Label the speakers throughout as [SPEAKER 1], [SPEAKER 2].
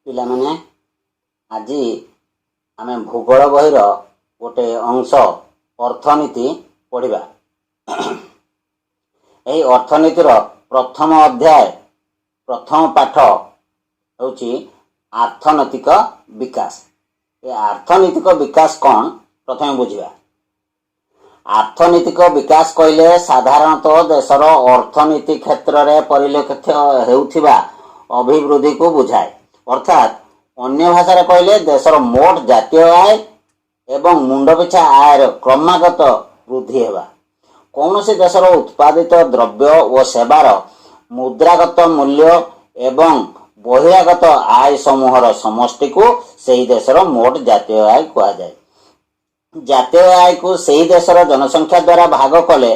[SPEAKER 1] ପିଲାମାନେ ଆଜି ଆମେ ଭୂଗୋଳ ବହିର ଗୋଟେ ଅଂଶ ଅର୍ଥନୀତି ପଢ଼ିବା। ଏହି ଅର୍ଥନୀତିର ପ୍ରଥମ ଅଧ୍ୟାୟ ପ୍ରଥମ ପାଠ ହେଉଛି ଆର୍ଥନୈତିକ ବିକାଶ। ଏ ଆର୍ଥନୈତିକ ବିକାଶ କ'ଣ ପ୍ରଥମେ ବୁଝିବା। ଆର୍ଥନୈତିକ ବିକାଶ କହିଲେ ସାଧାରଣତଃ ଦେଶର ଅର୍ଥନୀତି କ୍ଷେତ୍ରରେ ପରିଲକ୍ଷିତ ହେଉଥିବା ଅଭିବୃଦ୍ଧିକୁ ବୁଝାଏ। ଅର୍ଥାତ୍ ଅନ୍ୟ ଭାଷାରେ କହିଲେ ଦେଶର ମୋଟ ଜାତୀୟ ଆୟ ଏବଂ ମୁଣ୍ଡ ପିଛା ଆୟର କ୍ରମାଗତ ବୃଦ୍ଧି ହେବା। କୌଣସି ଦେଶର ଉତ୍ପାଦିତ ଦ୍ରବ୍ୟ ଓ ସେବାର ମୁଦ୍ରାଗତ ମୂଲ୍ୟ ଏବଂ ବହିରାଗତ ଆୟ ସମୂହର ସମଷ୍ଟିକୁ ସେହି ଦେଶର ମୋଟ ଜାତୀୟ ଆୟ କୁହାଯାଏ। ଜାତୀୟ ଆୟକୁ ସେହି ଦେଶର ଜନସଂଖ୍ୟା ଦ୍ୱାରା ଭାଗ କଲେ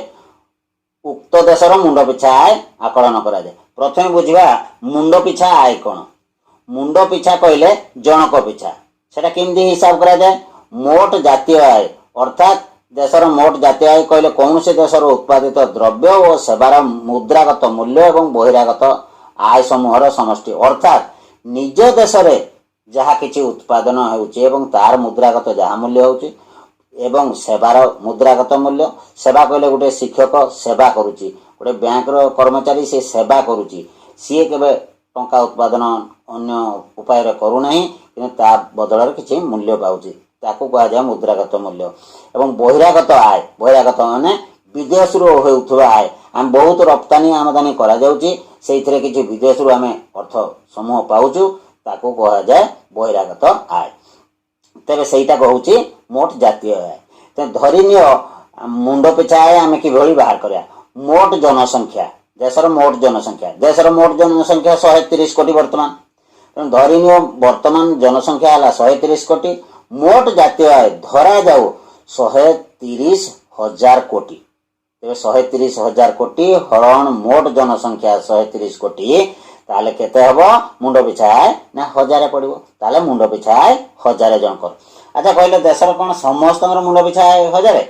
[SPEAKER 1] ଉକ୍ତ ଦେଶର ମୁଣ୍ଡ ପିଛା ଆୟ ଆକଳନ କରାଯାଏ। ପ୍ରଥମେ ବୁଝିବା ମୁଣ୍ଡ ପିଛା ଆୟ କ'ଣ। ମୁଣ୍ଡ ପିଛା କହିଲେ ଜଣକ ପିଛା ସେଟା କେମିତି ହିସାବ କରାଯାଏ। ମୋଟ ଜାତୀୟ ଆୟ ଅର୍ଥାତ୍ ଦେଶର ମୋଟ ଜାତୀୟ ଆୟ କହିଲେ କୌଣସି ଦେଶର ଉତ୍ପାଦିତ ଦ୍ରବ୍ୟ ଓ ସେବାର ମୁଦ୍ରାଗତ ମୂଲ୍ୟ ଏବଂ ବହିରାଗତ ଆୟ ସମୂହର ସମଷ୍ଟି। ଅର୍ଥାତ୍ ନିଜ ଦେଶରେ ଯାହା କିଛି ଉତ୍ପାଦନ ହେଉଛି ଏବଂ ତାର ମୁଦ୍ରାଗତ ଯାହା ମୂଲ୍ୟ ହେଉଛି ଏବଂ ସେବାର ମୁଦ୍ରାଗତ ମୂଲ୍ୟ। ସେବା କହିଲେ ଗୋଟେ ଶିକ୍ଷକ ସେବା କରୁଛି, ଗୋଟେ ବ୍ୟାଙ୍କର କର୍ମଚାରୀ ସେ ସେବା କରୁଛି, ସିଏ କେବେ ଟଙ୍କା ଉତ୍ପାଦନ ଅନ୍ୟ ଉପାୟରେ କରୁନାହିଁ କିନ୍ତୁ ତା ବଦଳରେ କିଛି ମୂଲ୍ୟ ପାଉଛି, ତାକୁ କୁହାଯାଏ ମୁଦ୍ରାଗତ ମୂଲ୍ୟ। ଏବଂ ବହିରାଗତ ଆୟ, ବହିରାଗତ ମାନେ ବିଦେଶରୁ ହେଉଥିବା ଆୟ। ଆମେ ବହୁତ ରପ୍ତାନି ଆମଦାନୀ କରାଯାଉଛି, ସେଇଥିରେ କିଛି ବିଦେଶରୁ ଆମେ ଅର୍ଥ ସମୂହ ପାଉଛୁ, ତାକୁ କୁହାଯାଏ ବହିରାଗତ ଆୟ। ତେବେ ସେଇଟା କହୁଛି ମୋଟ ଜାତୀୟ ଆୟ। ତେଣୁ ଧରିନିଅ ମୁଣ୍ଡ ପିଛା ଆୟ ଆମେ କିଭଳି ବାହାର କରିବା। ମୋଟ ଜନସଂଖ୍ୟା, ଦେଶର ମୋଟ ଜନସଂଖ୍ୟା, ଦେଶର ମୋଟ ଜନସଂଖ୍ୟା 130 କୋଟି ବର୍ତ୍ତମାନ। ତେଣୁ ଧରିନିଅ ବର୍ତ୍ତମାନ ଜନସଂଖ୍ୟା ହେଲା 130 କୋଟି, ମୋଟ ଜାତୀୟ ଆୟ ଧରାଯାଉ 130,000 କୋଟି। ତେବେ 130,000 କୋଟି ହରଣ ମୋଟ ଜନସଂଖ୍ୟା 130 କୋଟି, ତାହେଲେ କେତେ ହବ ମୁଣ୍ଡ ପିଛା ଆୟ ନା 1000 ପଡିବ। ତାହେଲେ ମୁଣ୍ଡ ପିଛା ଆୟ 1000 ଜଣଙ୍କର। ଆଚ୍ଛା କହିଲେ ଦେଶର କ'ଣ ସମସ୍ତଙ୍କର ମୁଣ୍ଡ ପିଛା ଆୟ 1000?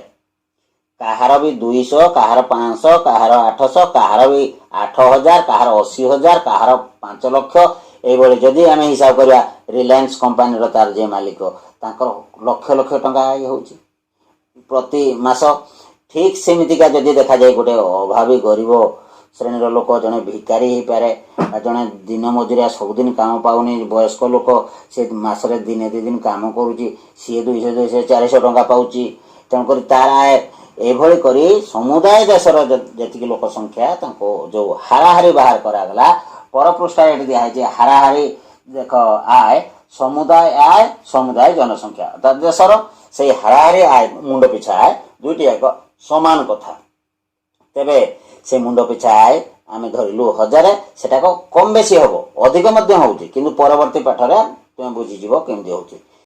[SPEAKER 1] କାହାର ବି 200, କାହାର 500, କାହାର 800, କାହାର ବି 8000, କାହାର 80,000, କାହାର 5 ଲକ୍ଷ। ଏଇଭଳି ଯଦି ଆମେ ହିସାବ କରିବା ରିଲାଏନ୍ସ କମ୍ପାନୀର ତାର ଯେ ମାଲିକ ତାଙ୍କର ଲକ୍ଷ ଲକ୍ଷ ଟଙ୍କା ଆୟ ହେଉଛି ପ୍ରତି ମାସ। ଠିକ୍ ସେମିତିକା ଯଦି ଦେଖାଯାଏ ଗୋଟେ ଅଭାବୀ ଗରିବ ଶ୍ରେଣୀର ଲୋକ, ଜଣେ ଭିକାରୀ ହେଇପାରେ, ଜଣେ ଦିନ ମଜୁରିଆ ସବୁଦିନ କାମ ପାଉନି, ବୟସ୍କ ଲୋକ ସେ ମାସରେ ଦିନେ 2 ଦିନ କାମ କରୁଛି, ସିଏ 200, 400 ଟଙ୍କା ପାଉଛି। ତେଣୁକରି ତାର ଆୟ ଏଭଳି କରି ସମୁଦାୟ ଦେଶର ଯେତିକି ଲୋକ ସଂଖ୍ୟା ତାଙ୍କୁ ଯୋଉ ହାରାହାରି ବାହାର କରାଗଲା, ପରପୃଷ୍ଠାରେ ଏଠି ଦିଆହେଇଛି ହାରାହାରି ଦେଖ ଆୟ ସମୁଦାୟ ଆୟ ସମୁଦାୟ ଜନସଂଖ୍ୟା ଅର୍ଥାତ୍ ଦେଶର ସେଇ ହାରାହାରି ଆୟ ମୁଣ୍ଡ ପିଛା ଆୟ ଦୁଇଟି ଯାକ ସମାନ କଥା। ତେବେ ସେ ମୁଣ୍ଡ ପିଛା ଆୟ ଆମେ ଧରିଲୁ 1000, ସେଟାକ କମ ବେଶୀ ହବ, ଅଧିକ ମଧ୍ୟ ହଉଛି, କିନ୍ତୁ ପରବର୍ତ୍ତୀ ପାଠରେ ତୁମେ ବୁଝିଯିବ କେମିତି ହଉଛି।